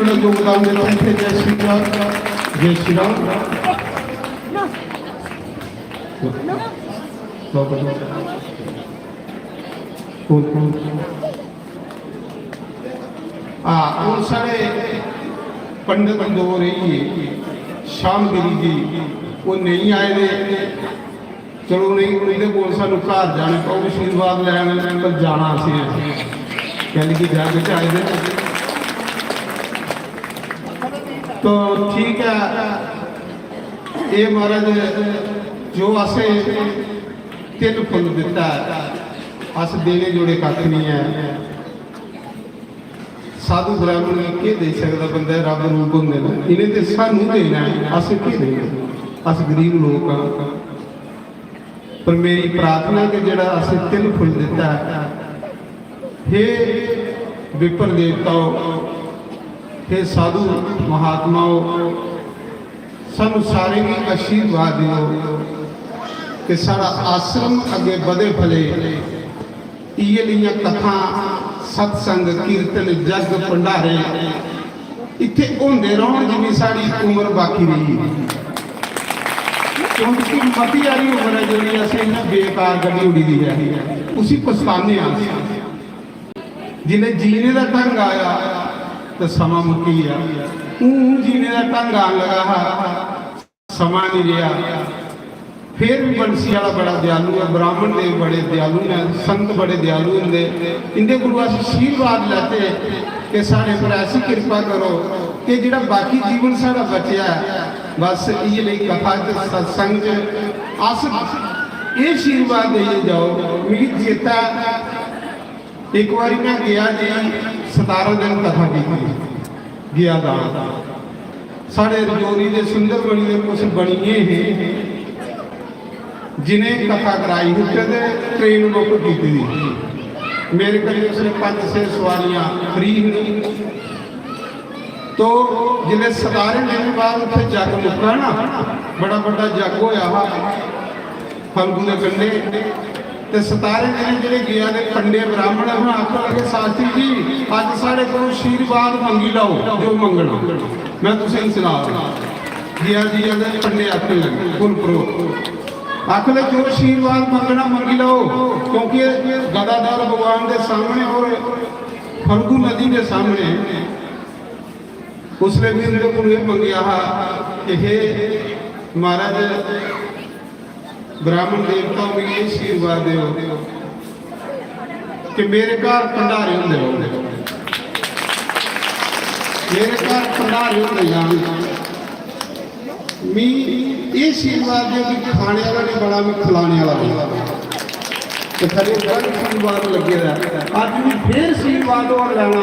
ਤੁਹਾਡਾ ਯੋਗਦਾਨ ਦਿੱਤਾ ਇੱਥੇ। ਜੈ ਸ਼੍ਰੀ ਰਾਮ, ਜੈ ਸ਼੍ਰੀ ਰਾਮ। ਹੁਣ ਸਾਡੇ पंडित दो रही है शाम गिरी जी वो नहीं आए ने। चलो नहीं उन्हें बोल सानू घर जाने को आशीर्वाद लैन पर जाना असी कहने की जाके आए थे। तो ठीक है ये महाराज जो असे तिल फुल दिता है अस देने जोड़े कख नहीं है। साधु ब्राह्मण के दे सकता बंदा रब रूप होंगे इन्हें तो सानू देना है अस की देना अस गरीब लोग हाँ। पर मेरी प्रार्थना कि जड़ा अस तिल फुल दिता है हे विपर देवताओ हे साधु महात्माओं सानू सारे भी आशीर्वाद दो कि सारा आश्रम अगे बधे फले। ये लिया कथा सत्संग कीर्तन जग भंडारे इत्थे होंदे रहन जिन्नी साड़ी उम्र बाकी रही। क्योंकि मती आई उम्र है जी असें इन्ना बेकार गड्डी उड़ी दी है उसी पछताने जिन्हें जीने का ढंग आया तो समा मुक्की गया। जीने का ढंग आन लगा समा नहीं रहा। फिर भी बंसी वाला बड़ा दयालु है, ब्राह्मण देव बड़े दयालु ने, संत बड़े दयालु होंगे। इनके को आशीर्वाद लेते कि साढ़े पर ऐसी कृपा करो कि जिहड़ा बाकी जीवन सारा बचा बस ये नहीं कथा सत्संग अस ये आशीर्वाद दे जाओ। मेरी चेता एक बार मैं गया जी 17 दिन कथा की गया था साढ़े रजौरी के सुंदर बनी के कुछ बनिए हैं जिन्हें कथा कराई उत्ते ट्रेन बुक की थी। मेरे घर उसने 5-6 सवारियां फ्री हुई। तो जिन्हें 17 दिन बाद उत्थे जग मुक्का ना बड़ा बड़ा जग होया फल्गू के कंढे तो 17 दिन जो गया ने पंडे ब्राह्मण हम आखन लगे शास्त्री जी अज साढ़े को आशीर्वाद मंगी लो जो मंगना मैं तुसें सुना गया जी। अगर पंडे आखने लगे फुलपुरो आख ले जो आशीर्वाद मंगना मंगी लो क्योंकि गदाधर भगवान के सामने और फल्गू नदी के सामने उसने भी उनके को ये मंगया कि हे महाराज ब्राह्मण देवताओं में ये आशीर्वाद दो कि मेरे घर भंडारे होंगे मेरे घर भंडारे होंगे जान मी ये आशीर्वाद जो कि खाने वाला नहीं बड़ा मैं खिलाने वाला भी तो खरे बड़ा आशीर्वाद लगे रहा। अज भी फिर आशीर्वाद और लेना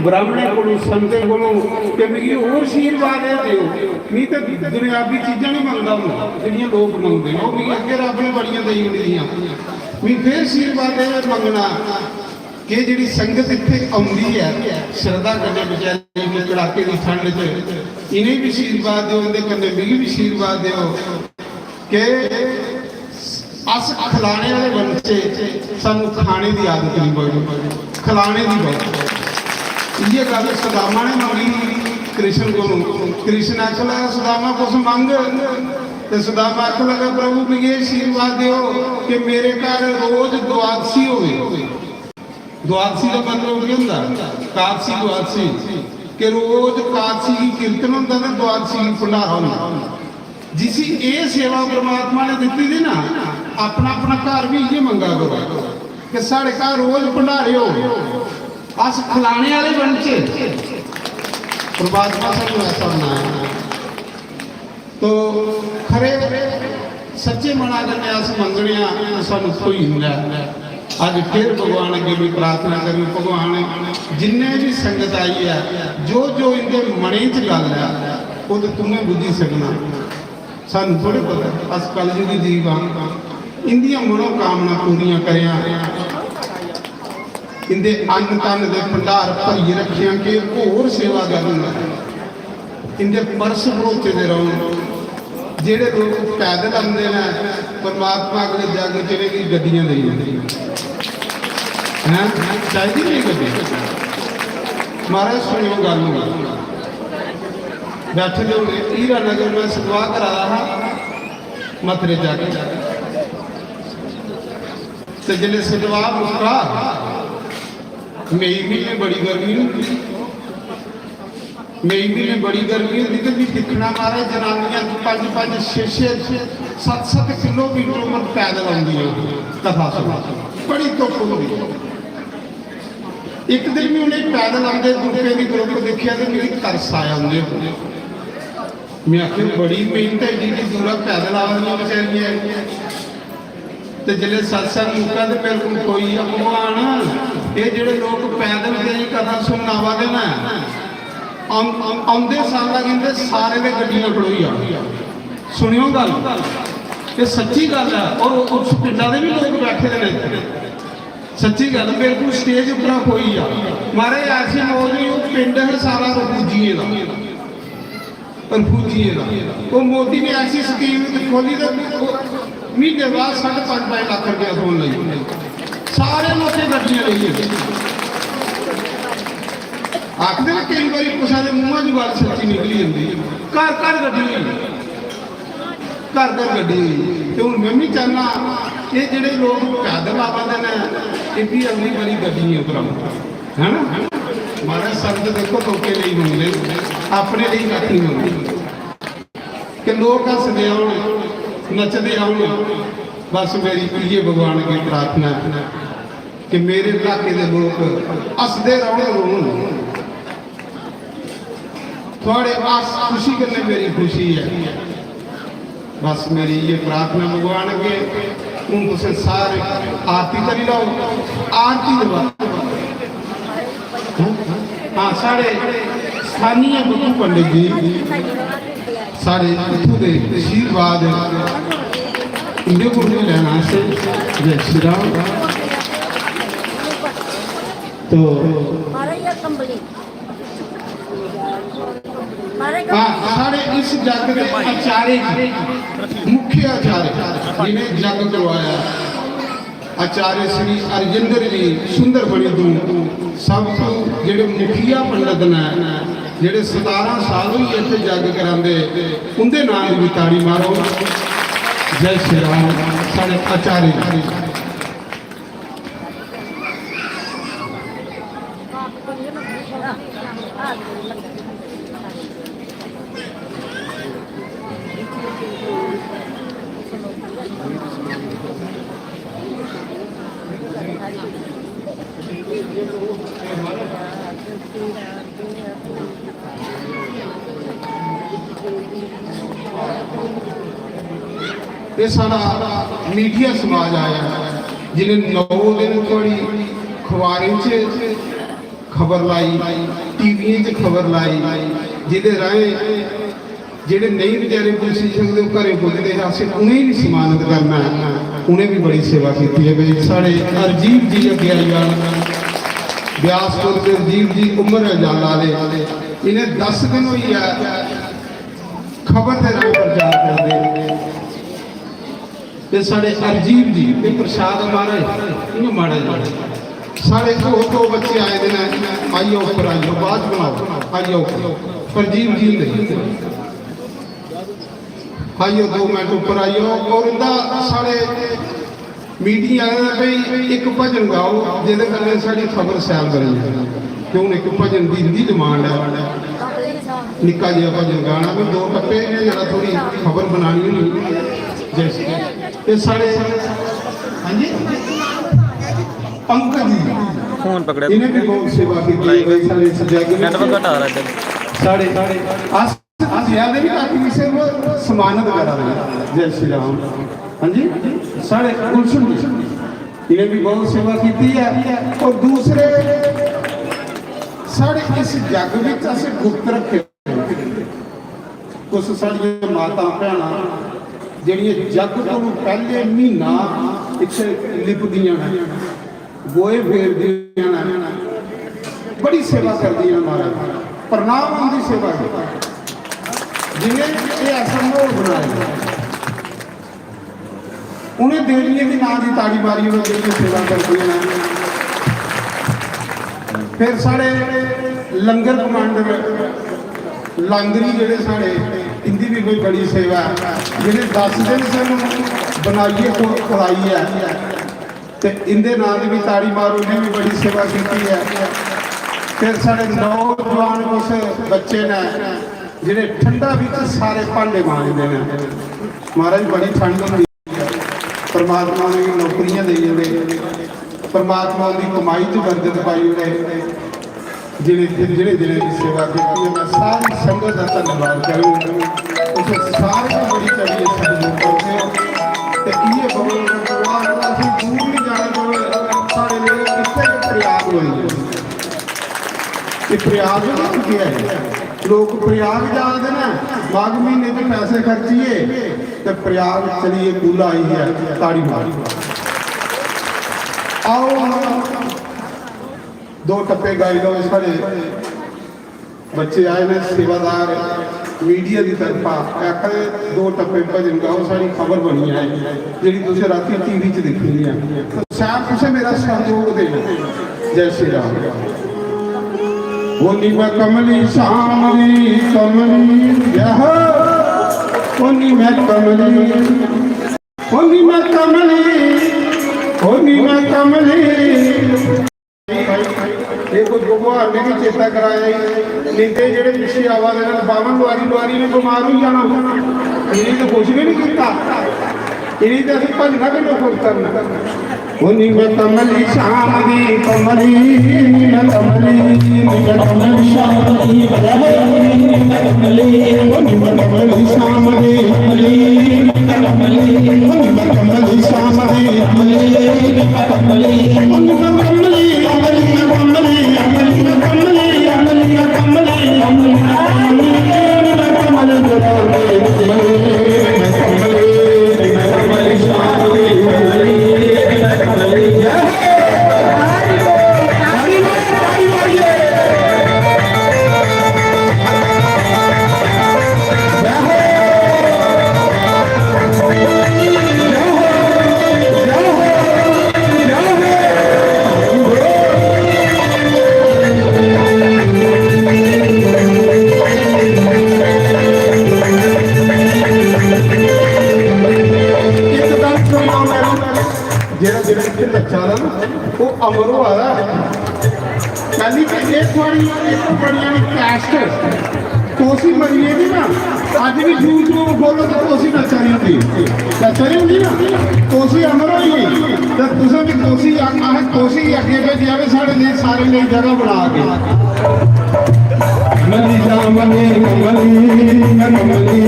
ब्राह्मणे को संते को कि मिगी और आशीर्वाद दो नहीं तो दुनियावी चीज़ा नहीं मंगता हूँ जो लोग मंगते हैं वो अगे रब ने बड़िया दई होंदियां मैं फिर आशीर्वाद मंगना कि जी संगत इतने आती है श्रद्धा करने बेचारे कड़ाके की ठंड च इन्हें भी आशीर्वाद दो इनके कन्ने मिगी भी आशीर्वाद दो कि अस खिलाने वाले बच्चे सानू खाने की आदत नहीं पड़ी खिलाने की बहुत ये गल सुदामा ने मंगी कृष्ण को। कृष्ण आख लगा सुदामा कुछ मंग तो सुदामा आख लगा प्रभु मिगी आशीर्वाद दो कि मेरे घर रोज द्वादशी होवे। द्वादशी का मतलब क्या होंगे कादशी द्वादशी कि रोज कादशी की कीर्तन होंगे ना द्वादशी की भंडारा होंगे जिसी ये सेवा परमात्मा ने दी थी ना अपना अपना घर भी ये मंगा करो कि साढ़े घर रोज भंडारे हो अस खिलाने वाले बनचे परमात्मा से ऐसा बनाया। तो खरे सच्चे मना करने अस मंगने सानू कोई होंगे। अज फिर भगवान अगे भी प्रार्थना करी भगवान जिन्हें भी संगत आई है जो जो इनके मने च गल है वो तो तुम्हें बुझी सकना सानू थोड़े पता अस कलयुगी जीव हाँ इंदियां मनोकामना पूरियां करिया इंदे अन्न तन के भंडार भरी रखिया कि होर सेवा करना इंदे परस भरोचे दे रहो। जेड़े लोग पैदल आते हैं परमात्मा अगले जग चलेगी गड्डियां दे हैं चाहिए नहीं गड्डी महाराज सुनियो गल बैठे जो हीरा नगर में सतवा करा रहा मथुरे जाके तो जिले सतवा मुस्का मई महीने बड़ी गर्मी मई महीने बड़ी गर्मी होती तो भी दिखना मारे जनानियां 5-5, 6-6, 7-7 किलोमीटर उम्र पैदल आਉਂਦੀਆਂ कथा सुना बड़ी धुप होगी। एक दिन भी उन्हें पैदल आते दुपे की ग्रुप देखा तो मेरी तरस आया उन्हें मैं आखिर बड़ी मेहनत है जी दूरा पैदल आवाज़ बेचारियां तो जिले सत्संग मुक्का तो मेरे को कोई भगवान ये जोड़े लोग पैदल के कथा सुनने आवादे ना आते साल कहते सारे ने गड्डियां खड़ोई आ सुनियो गल ये सच्ची गल है और उस पिंडा के भी लोग बैठे रहे सच्ची गल मेरे को स्टेज उपर कोई आ मारे ऐसी मौज नहीं वो पिंड है सारा रफूजिए का रफूजिए का वो मोदी ने ऐसी स्कीम खोली तो महीने बाद 5.5 लाख रुपया फोन लगी सारे लोग गड्डियां ले आखते ना कई बार कुछ मूँह की बात सच्ची निकली जाती घर घर गड्डी घर घर गड्डी तो हूँ मैं भी चाहना ये जोड़े लोग पैदल आवादे ने ये भी अगली बारी गड्डी उतर है ना हमारे संत देखो लोके नहीं मंगते अपने लिए कख नहीं मंगते कि लोग हसते आन नचते आन बस मेरी ये भगवान की प्रार्थना कि मेरे इलाके के लोग हसते रोन थोड़े आस खुशी करने मेरी खुशी है बस मेरी ये प्रार्थना भगवान के हूँ तुम सारे आरती करी लो आरती हाँ साढ़े स्थानीय बब्बू पंडित जी साढ़े इतों के आशीर्वाद इन्हें को लेना से जय श्री राम तो साढ़े इस जग के आचार्य मुख्य आचार्य जिन्हें जग करवाया आचार्य श्री अरजिंदर जी सुंदर बनी तू सब तो जेडे मुखिया पंडित ने जेडे 17 साल ही इतने जग कराते उनके नाम की ताड़ी मारो जय श्री राम साढ़े आचार्य ये सारा मीडिया समाज आया जिन्हें 9 दिन थोड़ी अखबारें खबर लाई टीवी खबर लाई जिदे राय जेडे नहीं बेचारे पुलिस सकते घरे पुजते असें उन्हें भी सम्मानित करना उन्हें भी बड़ी सेवा की है भाई साढ़े अरजीव जी अगे आई जान ब्यासपुर के अरजीव जी उम्र जान वाले इन्हें 10 दिन हुई है खबर के राह प्रचार करते साढ़े अरजीव जी ये प्रसाद मारे इन्हें माड़ा जा साढ़े 2 बच्चे आए दिन आइयो उपर आइयो बाद बनाओ आइयो अरजीव जी आइयो 2 मिनट उपर आइयो और इनका साढ़े मीटिंग आए भाई एक भजन गाओ जिहदे कन्नै साडी खबर सैल करी कि हूँ एक भजन की इंदी डिमांड है निक्का जिहा भजन गाना भी 2 टप्पे जरा थोड़ी खबर बनानी नहीं जैसे ये साढ़े हाँ जी पंकज जी फोन पकड़े इन्हें भी बहुत सेवा की साढ़े साढ़े ज्यादा भी काफी विषय को सम्मानित करा रहे जय श्री राम हाँ जी साढ़े गुलशन जी इन्हें भी बहुत सेवा की है और दूसरे साढ़े इस जग में असें गुप्त रखे कुछ साड़ियां माता भैन ਜਿਹੜੀਆਂ जग तो पहले महीना इतने लिपदियां गोए फेरदियां बड़ी सेवा करदियां महाराज प्रणाम उनकी सेवा जिन्हें ये ऐसा माहौल बनाया उन्हें देवियों के नाम की ताड़ी मारी उन्होंने सेवा करदियां फिर साढ़े लंगर कमांडर ਲਾਂਗਰੀ ਜਿਹੜੇ ਸਾਡੇ इंदी भी कोई बड़ी सेवा है जिन्हें 10 दिन सानू बनाइए खिलाई है तो इंदे नाल भी ताड़ी मारो ने भी बड़ी सेवा की है। फिर साढ़े नौजवान कुछ बच्चे ने जिन्हें ठंडा भी सारे भांडे मांजते हैं। महाराज बड़ी ठंड होती है, परमात्मा ने नौकरियां दी उड़े, परमात्मा की कमाई च बरकत पाई उड़े, जिन्हें जिन्हें जिन्हें की सेवा की है। मैं सारी संगत का धन्यवाद करूँगा। उस सारे बड़ी चढ़ी साड़ी करते हो तो ये दूर नहीं जाना सारे लोग कितने प्रयाग हो प्रयाग क्या है। लोग प्रयाग जाते हैं माघ महीने में पैसे खर्चिए तो प्रयाग चलिए कूला आई है ताड़ी मार आओ दो टप्पे गाई लो। सारे बच्चे आए ने सेवादार मीडिया की तरफा आखिर 2 टप्पे भजन गाओ सारी खबर बनी है जी तुम रात टीवी च देखनी है तो शायद तुझे मेरा सहयोग देना। जय श्री राम। बोली मैं कमली शामली कमली बोली मैं कमली बोली मैं कमली बोली मैं कमली भगवान ने भी चेता कराया नीते जेडे पिछले आवाज बावन लुआरी ने बीमार हो जाना इन्हें तो कुछ भी नहीं किया इन्हें तो असं भजना कि कुछ करना। उन्हीं में कमली शामली कमली कमली कमली शामली कमली कमली शामली कमली शामली कोसी मरी थी ना अज भी यूट्यूब खोलो तो कोसी नचारी होती नचारी होती ना कोसी अमर हुई तो तुसें भी कोसी कोसी अगे पे जावे साढ़े लिए सारे लिए जगह बना के मली जामली मली मली मली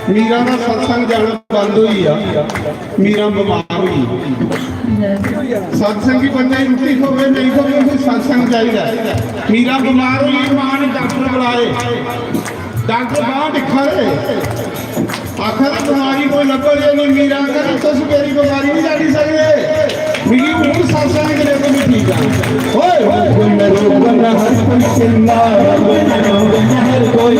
मीरा का सत्संग जाना बंद हुई आ मीरा बीमार हुई सत्संग की बंदा रुकी खोवे नहीं खोवे कोई सत्संग चाहिए। मीरा बीमार हुई मां ने डॉक्टर बुलाए डॉक्टर बाहर दिखा रहे आखिर बीमारी कोई लभो नहीं मीरा कर तुस मेरी बीमारी नहीं जानी सकते मेरी हूँ सत्संग करे तो मैं ठीक है ओए हर कोई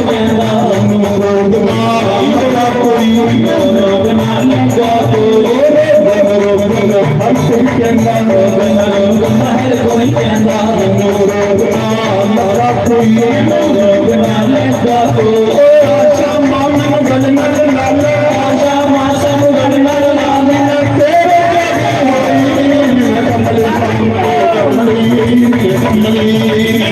कमली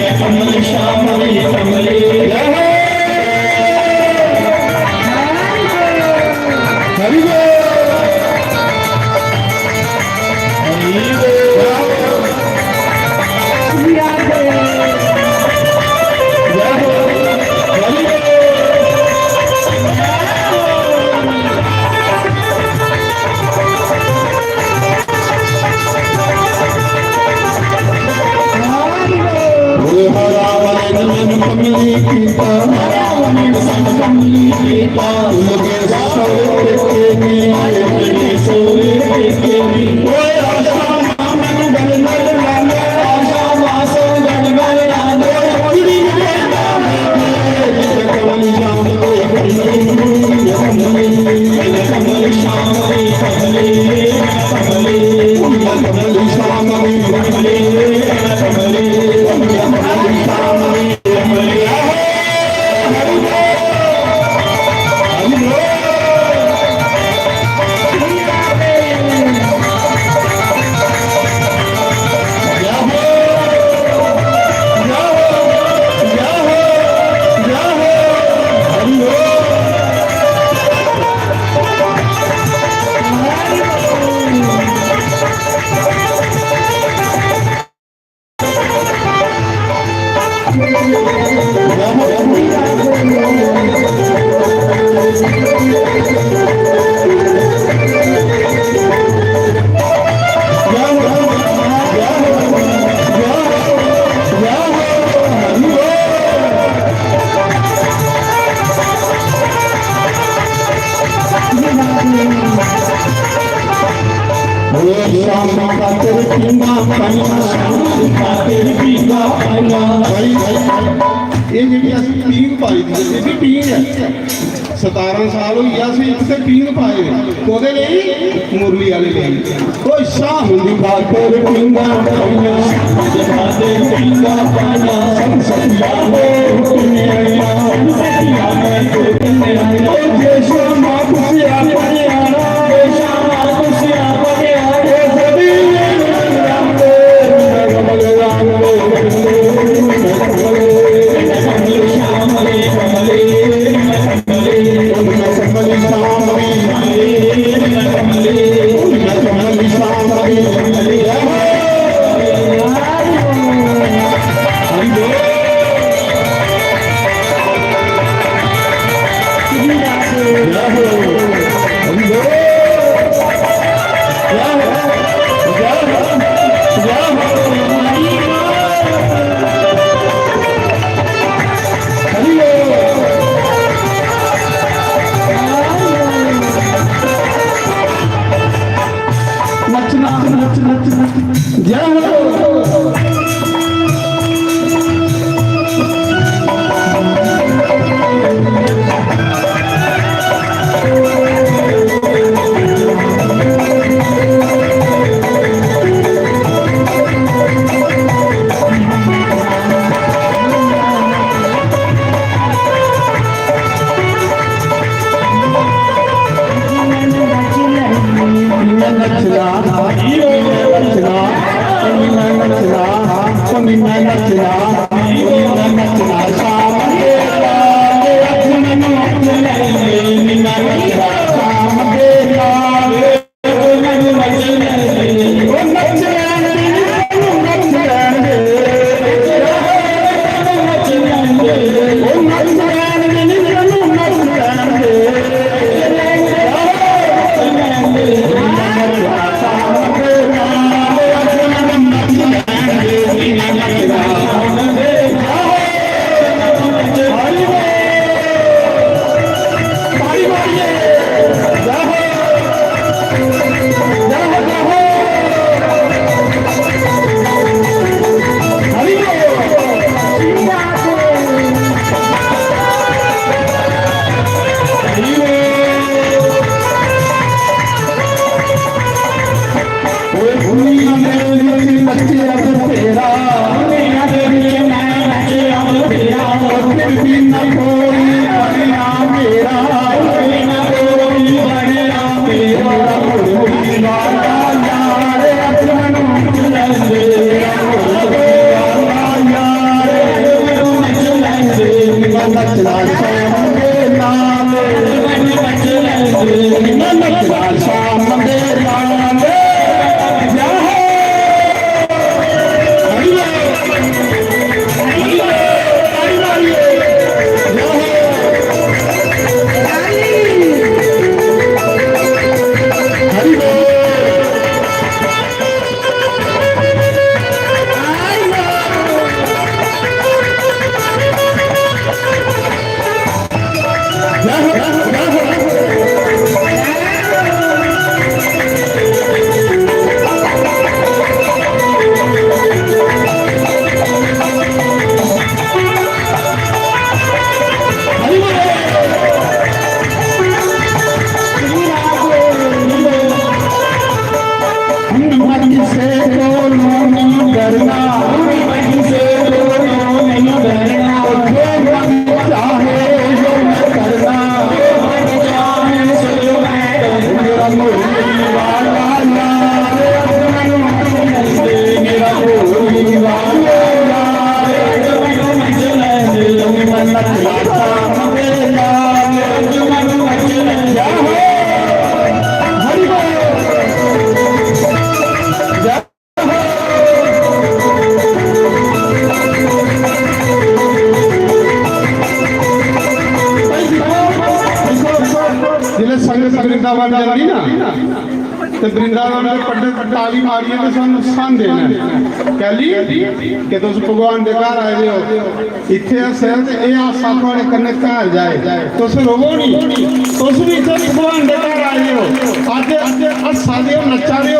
मुरली वाले कोई शाह खातिर वृंदावन के पंडित ताली मारिए तो सानू सन देना कह ली कि तुम भगवान के घर आए हो इतने हस्से तो यह हासा थोड़े कन्ने घर जाए तुम रोवो नहीं तुम भी इतने भगवान के घर आए हो अज हसा दे नचा दे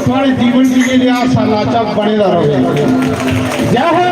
थोड़े जीवन जी के हासा नाचा बनेगा रहो जय हो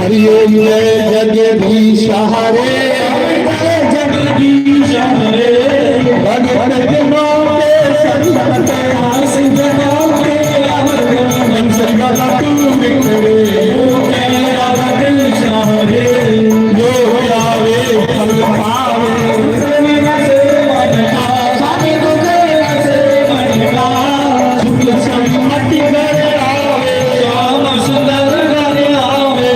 हरि बोल जगदीश हरे जगदीश हरे भगत जनों के संकट आस जनों के मन से बता तू बिखरे जगदीश हरे जो आवे फल पावे स्वामी को से बनवा शुक्ल सम्मति कर आवे श्याम सुंदर घर आवे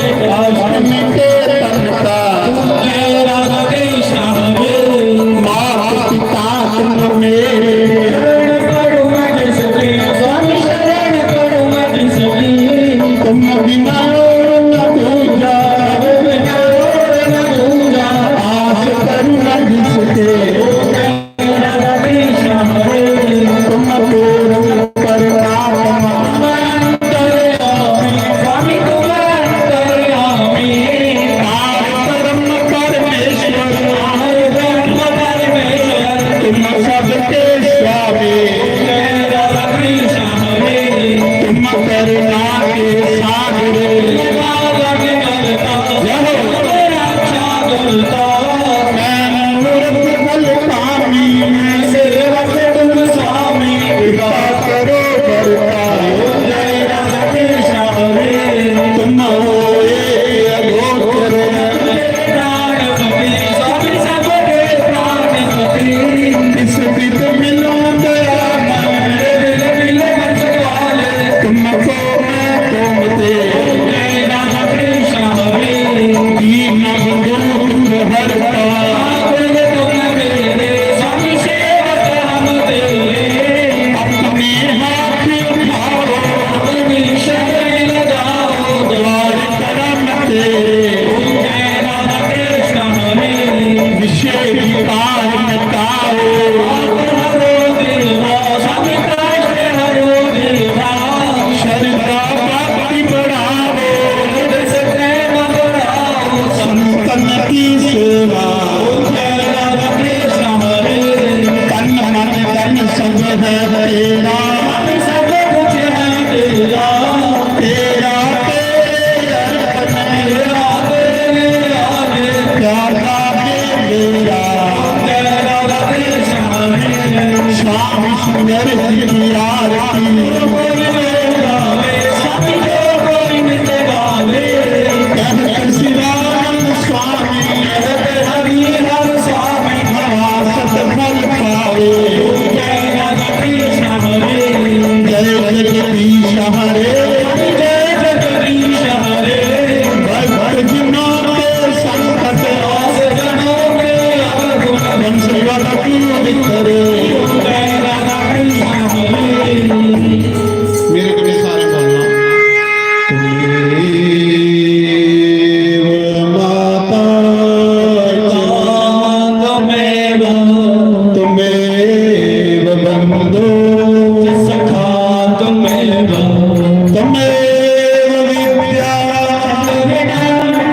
मेरे कभी सारे बोलना वदो सखा त्वमेव त्वमेव विद्या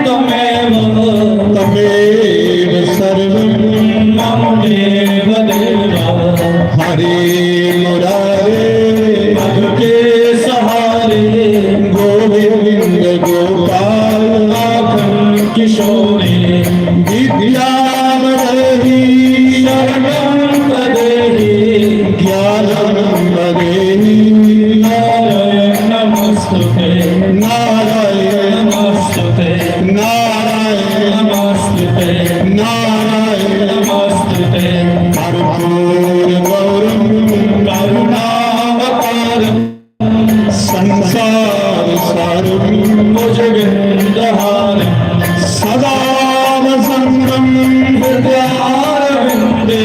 त्वमेव त्वमेव सर्वं मम देव देवा हरे मुरारे मधुके सहारे गोविंद गोपाल नाथन किशोरे विद्यावदहि शरणं तदेहि ज्ञानं वदेहि नारायण नमस्तुते नारायण नमस्तुते नारायण नमस्तुते नारायण नमस्तुते कर्पूर गौरं करुणावतारं संसार सारं भुजगेन्द्रहारं सदा वसन्तं हृदयारविन्दे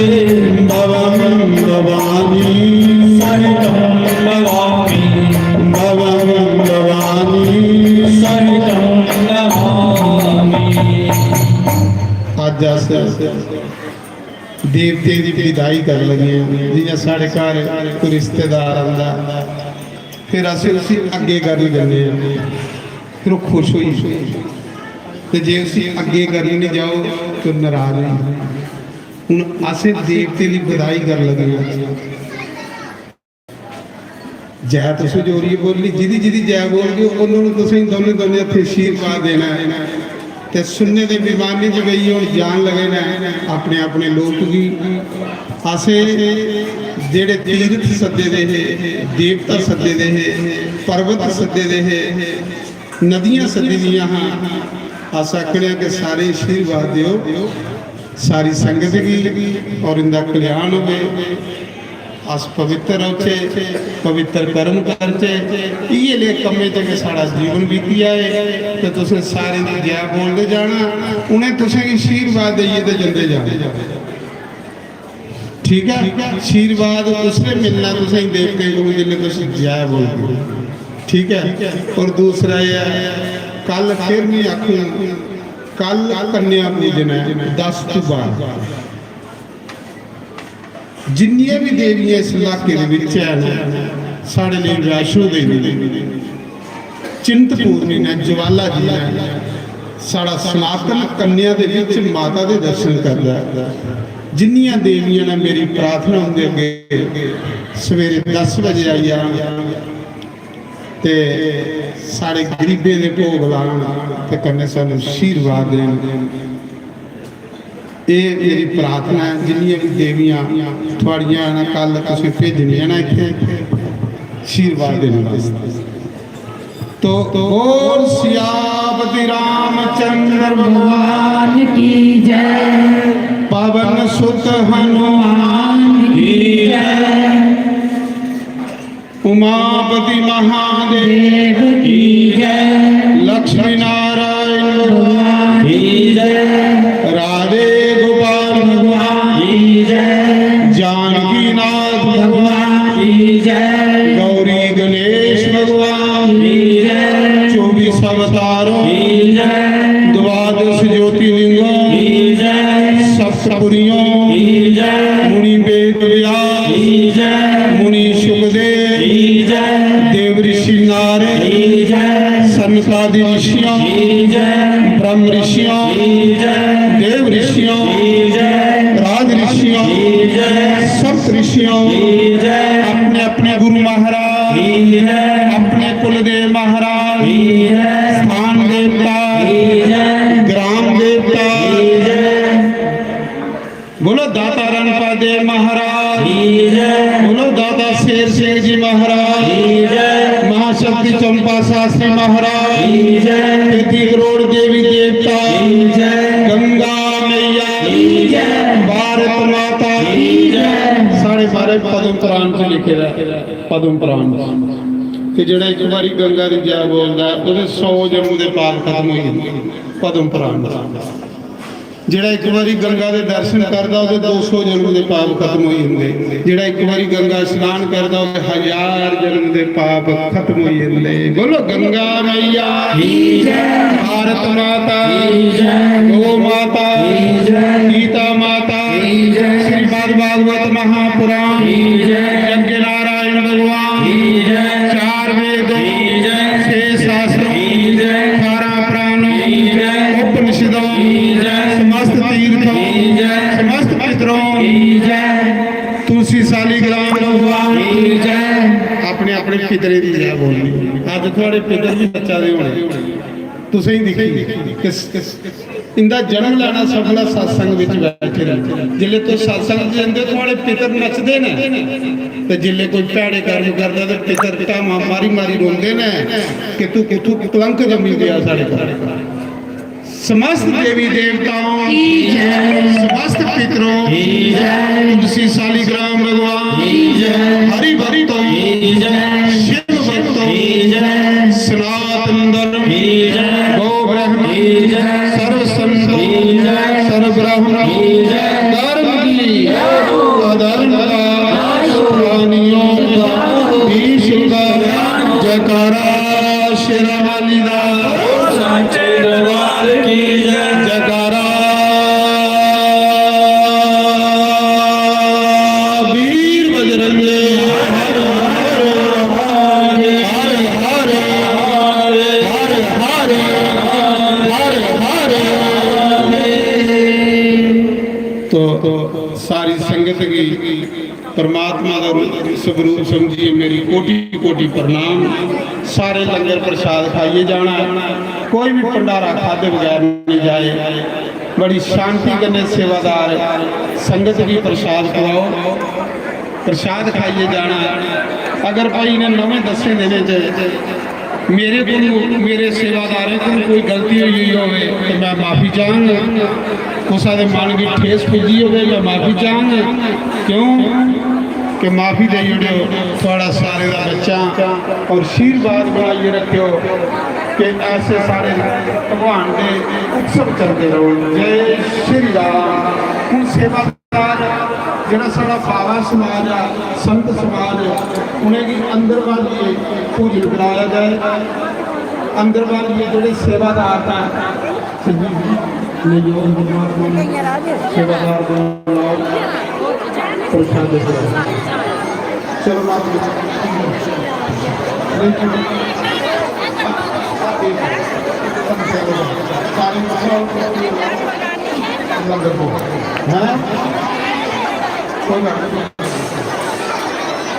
भवं भवानी सहितं नमामि भवं भवानी सहितं नमामि। ਅੱਜ ਅਸੀਂ ਦੇਵਤੇ ਦੀ ਵਿਦਾਈ ਕਰ ਲਗੇ ਜਿਵੇਂ ਸਾਡੇ ਘਰ ਕੋਈ ਰਿਸ਼ਤੇਦਾਰ ਆਉਂਦਾ ਫਿਰ ਅਸੀਂ ਉਸੇ ਅੱਗੇ ਕਰਨ ਜਾਂਦੇ ਹਾਂ ਫਿਰ ਉਹ ਖੁਸ਼ ਹੋਈ ਤੇ ਜੇ ਅਸੀਂ ਅੱਗੇ ਕਰਨ ਨਹੀਂ ਜਾਓ ਤਾਂ ਨਾਰਾਜ਼ ਹੋਈ ਹੁਣ ਅਸੀਂ ਦੇਵਤੇ ਦੀ ਵਿਦਾਈ ਕਰ ਲਗੇ ਜੈ ਤੁਸੀਂ ਜੋਰੀ ਬੋਲੀ ਜਿਹਦੀ ਜਿਹਦੀ ਜੈ ਬੋਲਦੀ ਉਹਨਾਂ ਨੂੰ ਤੁਸੀਂ ਦੋਨੇ ਦੋਨੇ ਹੱਥ ਅਸ਼ੀਰਵਾਦ ਦੇਣਾ ਹੈ ਤੇ ਸੁਣਨੇ ਦੇ ਬਿਮਾਨੀ ਚ ਗਈ ਹੁਣ ਜਾਣ ਲਗੇ ਨਾ ਆਪਣੇ ਆਪਣੇ ਲੋਕ ਵੀ ਆਸੇ ਜਿਹੜੇ ਤੀਰਥ ਸੱਦੇ ਦੇ ਦੇਵਤਾ ਸੱਦੇ ਦੇ ਪਰਬਤ ਸੱਦੇ ਦੇ ਨਦੀਆਂ ਸੱਦੀ ਦੀਆਂ ਹਾਂ ਆਸਾ ਕਰਿਆ ਕਿ ਸਾਰੇ ਅਸ਼ੀਰਵਾਦ ਦਿਓ ਸਾਰੀ ਸੰਗਤ ਦੀ ਔਰ ਇੰਦਾ ਕਲਿਆਣ ਹੋਵੇ अस पवित्र होचे पवित्र कर्म करचे ये ले कमे ते के सारा जीवन बीतिया है ते तुसें सारे दी जय बोलदे जाना उन्हें तुसें आशीर्वाद देइए ते जंदे जाना ठीक है आशीर्वाद उसने मिलना तुसें देवते को जिन्हें तुसें जय बोलदे ठीक है और दूसरा ये कल फिर नहीं आखूं कल कन्या पूजन है 10 तो बाद जिन्नियां भी देवियां इस इलाके साढ़े लिए वैष्णो देवी चिंतपूर्णी ने ज्वाला जी ने साड़ा सनातन कन्या दे विच माता दे दर्शन करदा जिन्नियां देवियां ने मेरी प्रार्थना होंदे अगे सवेरे 10 बजे आई ते साढ़े गरीबे दे भोग लाण ते कन्ने सानू आशीर्वाद देण ये मेरी प्रार्थना है जिन्नियां भी देवियां थोड़ियां ना कल तुसीं भेजनियां ना इत्थे आशीर्वाद देने वास्ते तो बोल सियापति रामचंद्र भगवान की जय पवन सुत हनुमान की जय उमापति महादेव की जय लक्ष्मी नारायण भगवान की जय राधे जानकी नाथ भगवान की जय गौरी गणेश भगवान की जय 24 अवतारों की जय द्वादश ज्योतिर्लिंगों की जय सप्तपुरियों की जय मुनि वेद व्यास की जय मुनि सुखदेव की जय देव ऋषि नारद की जय सनकादि ऋषियों की जय ब्रह्म ऋषियों की जय देव ऋषियों की जय राज ऋषियों सप्त ऋषियों अपने अपने गुरु महाराज अपने कुलदेव महाराज स्थान देवता ग्राम देवता बोलो दाता रणपा देव महाराज बोलो दाता शेर सिंह जी महाराज महाशक्ति चंपा शास्त्री महाराज 33 करोड़ देवी देवता गंगा मैया भारत माता साढ़े बारे पद्म पुराण च लिखे पद्म पुराण कि जेड़ा एक बारी गंगा दी जय बोलदा ओदे 100 जन्म दे पाप खत्म हो जांदे पद्म पुराण जेड़ा एक बारी गंगा दे दर्शन करदा ओदे 200 जन्म दे पाप खत्म हो जांदे जेड़ा एक बारी गंगा स्नान करदा ओदे 1000 जन्म दे पाप खत्म हो जांदे बोलो गंगा मैया की जय भारत माता की जय गौ माता की जय गीता माता की जय श्रीमद् भागवत महापुराण की जय अपने पितरे की जय बोलनी अज थोड़े पितर भी बच्चा दे होने तुसें ही दिखी इंदा जन्म लेना सफला सत्संग विच बैठे रहते जिले तो सत्संग जाते थोड़े पितर नचते ने ते जिले कोई भैड़े कर्म करता तो पितर टामा मारी मारी रोंदे ने कि तू किथों कलंक जमी गया साढ़े घर समस्त देवी देवताओं समस्त पितरों तुलसी शालिग्राम भगवान हरि भक्तों शिव भक्तों सनातन धर्म गौ ब्रह्म सर्व संतों सर्व ब्रह्म धर्म की अधर्म का प्राणियों का ईश का जयकारा शेरावाली दा साचे दरबार की जय जयकारा वीर बजरंगे हर हर हर हर हर हर तो सारी संगत की परमात्मा का स्वरूप समझिए मेरी कोटि कोटि प्रणाम सारे लंगर प्रसाद खाइए जाना कोई भी भंडारा खाते बगैर नहीं जाए बड़ी शांति करने सेवादार संगत की प्रसाद खवाओ प्रसाद खाइए जाना अगर भाई ने नवे 10 दिन मेरे को मेरे सेवादारों को कोई गलती हुई होवे तो मैं माफ़ी चाहूँगा कुसा दे मन की ठेस पुजी होवे मैं माफ़ी चाहूँगा क्यों कि माफ़ी दे जो थोड़ा सारे का बच्चा और आशीर्वाद बनाइए रखियो कि ऐसे सारे भगवान के उत्सव चलते रहो जय श्री राम हूँ सेवादार जरा सारा बाबा समाज है संत समाज है उन्हें अंदर वाली भोजन कराया जाए अंदर वाली जोड़े सेवादार हैं सेवादार प्रसाद चलो लंगर को है कोई बात नहीं